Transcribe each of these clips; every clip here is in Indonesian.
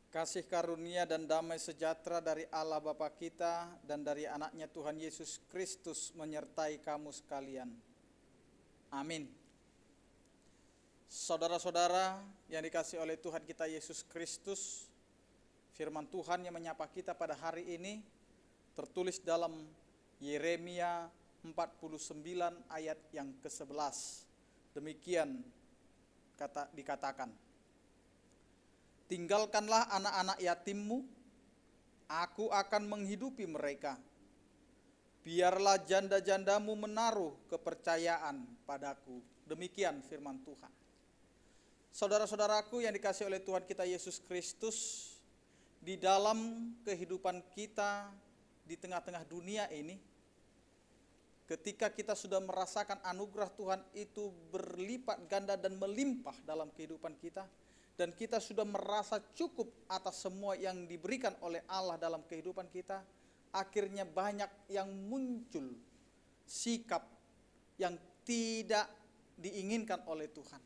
Kasih karunia dan damai sejahtera dari Allah Bapa kita dan dari anaknya Tuhan Yesus Kristus menyertai kamu sekalian. Amin. Saudara-saudara yang dikasihi oleh Tuhan kita Yesus Kristus, firman Tuhan yang menyapa kita pada hari ini tertulis dalam Yeremia 49 ayat yang ke-11. Demikian dikatakan, tinggalkanlah anak-anak yatimmu, aku akan menghidupi mereka. Biarlah janda-jandamu menaruh kepercayaan padaku. Demikian firman Tuhan. Saudara-saudaraku yang dikasihi oleh Tuhan kita Yesus Kristus, di dalam kehidupan kita di tengah-tengah dunia ini, ketika kita sudah merasakan anugerah Tuhan itu berlipat ganda dan melimpah dalam kehidupan kita, dan kita sudah merasa cukup atas semua yang diberikan oleh Allah dalam kehidupan kita, akhirnya banyak yang muncul sikap yang tidak diinginkan oleh Tuhan.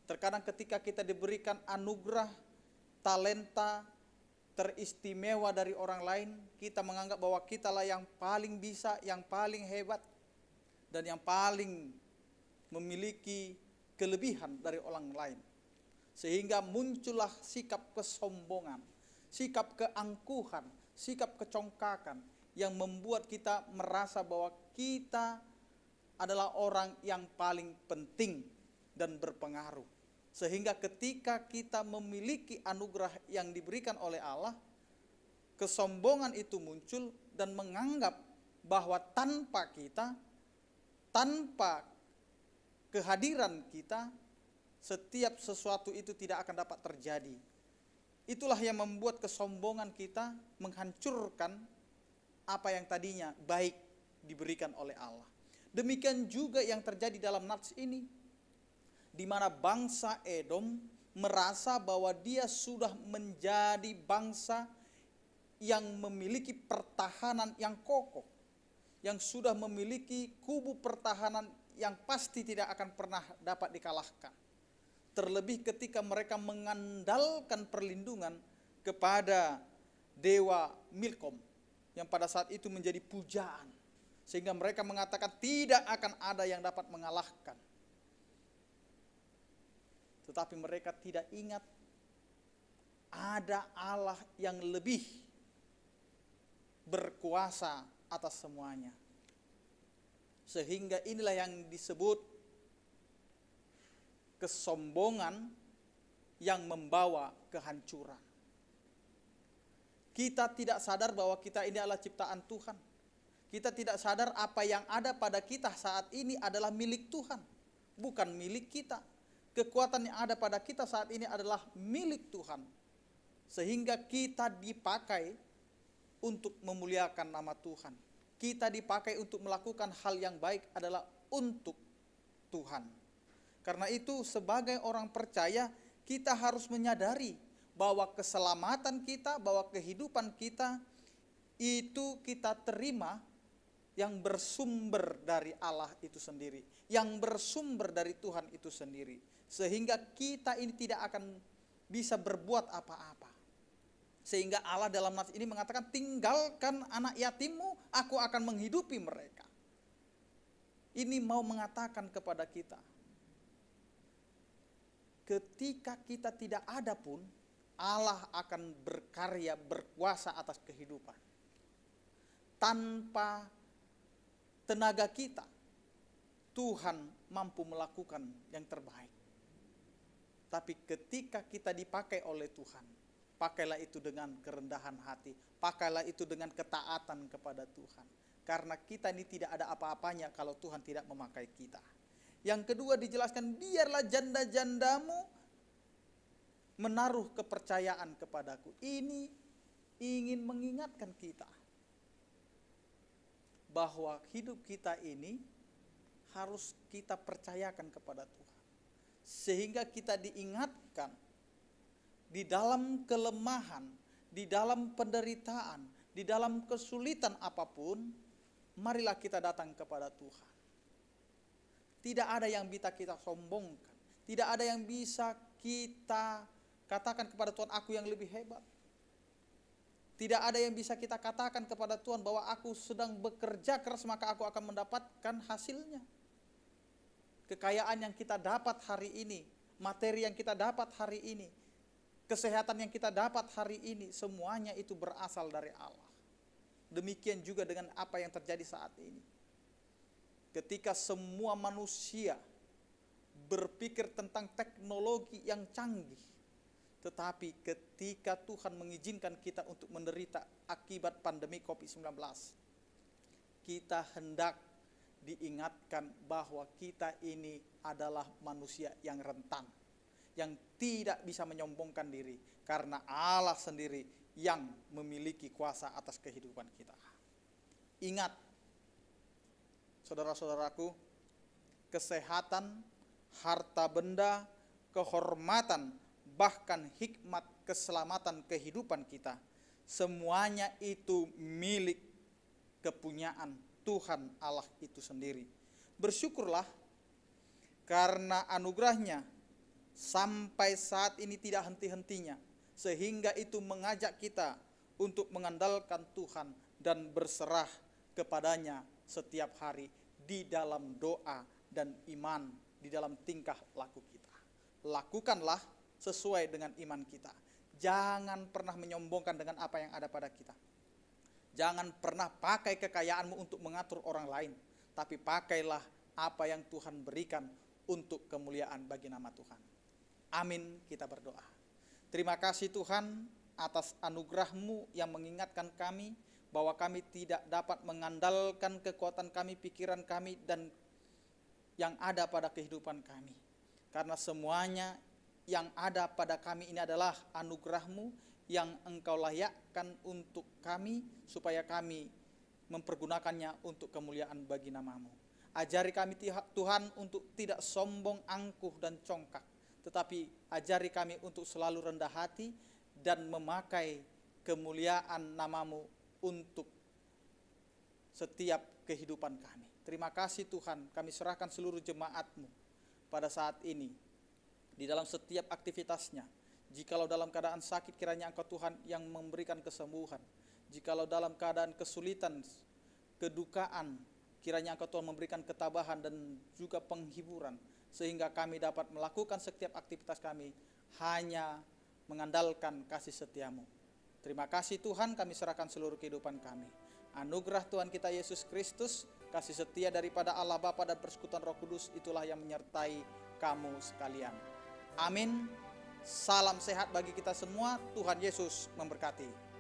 Terkadang ketika kita diberikan anugerah, talenta teristimewa dari orang lain, kita menganggap bahwa kitalah yang paling bisa, yang paling hebat, dan yang paling memiliki kelebihan dari orang lain. Sehingga muncullah sikap kesombongan, sikap keangkuhan, sikap kecongkakan yang membuat kita merasa bahwa kita adalah orang yang paling penting dan berpengaruh. Sehingga ketika kita memiliki anugerah yang diberikan oleh Allah, kesombongan itu muncul dan menganggap bahwa tanpa kita, tanpa kehadiran kita, setiap sesuatu itu tidak akan dapat terjadi. Itulah yang membuat kesombongan kita menghancurkan apa yang tadinya baik diberikan oleh Allah. Demikian juga yang terjadi dalam nats ini, di mana bangsa Edom merasa bahwa dia sudah menjadi bangsa yang memiliki pertahanan yang kokoh, yang sudah memiliki kubu pertahanan yang pasti tidak akan pernah dapat dikalahkan. Terlebih ketika mereka mengandalkan perlindungan kepada dewa Milkom, yang pada saat itu menjadi pujaan, sehingga mereka mengatakan tidak akan ada yang dapat mengalahkan. Tetapi mereka tidak ingat ada Allah yang lebih berkuasa atas semuanya. Sehingga inilah yang disebut kesombongan yang membawa kehancuran. Kita tidak sadar bahwa kita ini adalah ciptaan Tuhan. Kita tidak sadar apa yang ada pada kita saat ini adalah milik Tuhan, bukan milik kita. Kekuatan yang ada pada kita saat ini adalah milik Tuhan. Sehingga kita dipakai untuk memuliakan nama Tuhan. Kita dipakai untuk melakukan hal yang baik adalah untuk Tuhan. Karena itu sebagai orang percaya kita harus menyadari bahwa keselamatan kita, bahwa kehidupan kita itu kita terima yang bersumber dari Allah itu sendiri, yang bersumber dari Tuhan itu sendiri. Sehingga kita ini tidak akan bisa berbuat apa-apa. Sehingga Allah dalam nats ini mengatakan, tinggalkan anak yatimmu, aku akan menghidupi mereka. Ini mau mengatakan kepada kita, ketika kita tidak ada pun, Allah akan berkarya, berkuasa atas kehidupan. Tanpa tenaga kita, Tuhan mampu melakukan yang terbaik. Tapi ketika kita dipakai oleh Tuhan, pakailah itu dengan kerendahan hati, pakailah itu dengan ketaatan kepada Tuhan. Karena kita ini tidak ada apa-apanya kalau Tuhan tidak memakai kita. Yang kedua dijelaskan, biarlah janda-jandamu menaruh kepercayaan kepadaku. Ini ingin mengingatkan kita bahwa hidup kita ini harus kita percayakan kepada Tuhan. Sehingga kita diingatkan di dalam kelemahan, di dalam penderitaan, di dalam kesulitan apapun, marilah kita datang kepada Tuhan. Tidak ada yang bisa kita sombongkan. Tidak ada yang bisa kita katakan kepada Tuhan, aku yang lebih hebat. Tidak ada yang bisa kita katakan kepada Tuhan bahwa aku sedang bekerja keras maka aku akan mendapatkan hasilnya. Kekayaan yang kita dapat hari ini, materi yang kita dapat hari ini, kesehatan yang kita dapat hari ini, semuanya itu berasal dari Allah. Demikian juga dengan apa yang terjadi saat ini. Ketika semua manusia berpikir tentang teknologi yang canggih, tetapi ketika Tuhan mengizinkan kita untuk menderita akibat pandemi COVID-19, kita hendak diingatkan bahwa kita ini adalah manusia yang rentan, yang tidak bisa menyombongkan diri, karena Allah sendiri yang memiliki kuasa atas kehidupan kita. Ingat, saudara-saudaraku, kesehatan, harta benda, kehormatan, bahkan hikmat keselamatan kehidupan kita, semuanya itu milik kepunyaan Tuhan Allah itu sendiri. Bersyukurlah karena anugerahnya sampai saat ini tidak henti-hentinya, sehingga itu mengajak kita untuk mengandalkan Tuhan dan berserah kepadanya setiap hari di dalam doa dan iman, di dalam tingkah laku kita. Lakukanlah sesuai dengan iman kita. Jangan pernah menyombongkan dengan apa yang ada pada kita. Jangan pernah pakai kekayaanmu untuk mengatur orang lain, tapi pakailah apa yang Tuhan berikan untuk kemuliaan bagi nama Tuhan. Amin, kita berdoa. Terima kasih Tuhan atas anugerah-Mu yang mengingatkan kami bahwa kami tidak dapat mengandalkan kekuatan kami, pikiran kami, dan yang ada pada kehidupan kami. Karena semuanya yang ada pada kami ini adalah anugerah-Mu yang Engkau layakkan untuk kami, supaya kami mempergunakannya untuk kemuliaan bagi nama-Mu. Ajari kami Tuhan untuk tidak sombong, angkuh, dan congkak, tetapi ajari kami untuk selalu rendah hati dan memakai kemuliaan nama-Mu untuk setiap kehidupan kami. Terima kasih Tuhan, kami serahkan seluruh jemaat-Mu pada saat ini, di dalam setiap aktivitasnya. Jikalau dalam keadaan sakit, kiranya Engkau Tuhan yang memberikan kesembuhan. Jikalau dalam keadaan kesulitan, kedukaan, kiranya Engkau Tuhan memberikan ketabahan dan juga penghiburan, sehingga kami dapat melakukan setiap aktivitas kami hanya mengandalkan kasih setia-Mu. Terima kasih Tuhan, kami serahkan seluruh kehidupan kami. Anugerah Tuhan kita Yesus Kristus, kasih setia daripada Allah Bapa dan persekutuan Roh Kudus, itulah yang menyertai kamu sekalian. Amin. Salam sehat bagi kita semua. Tuhan Yesus memberkati.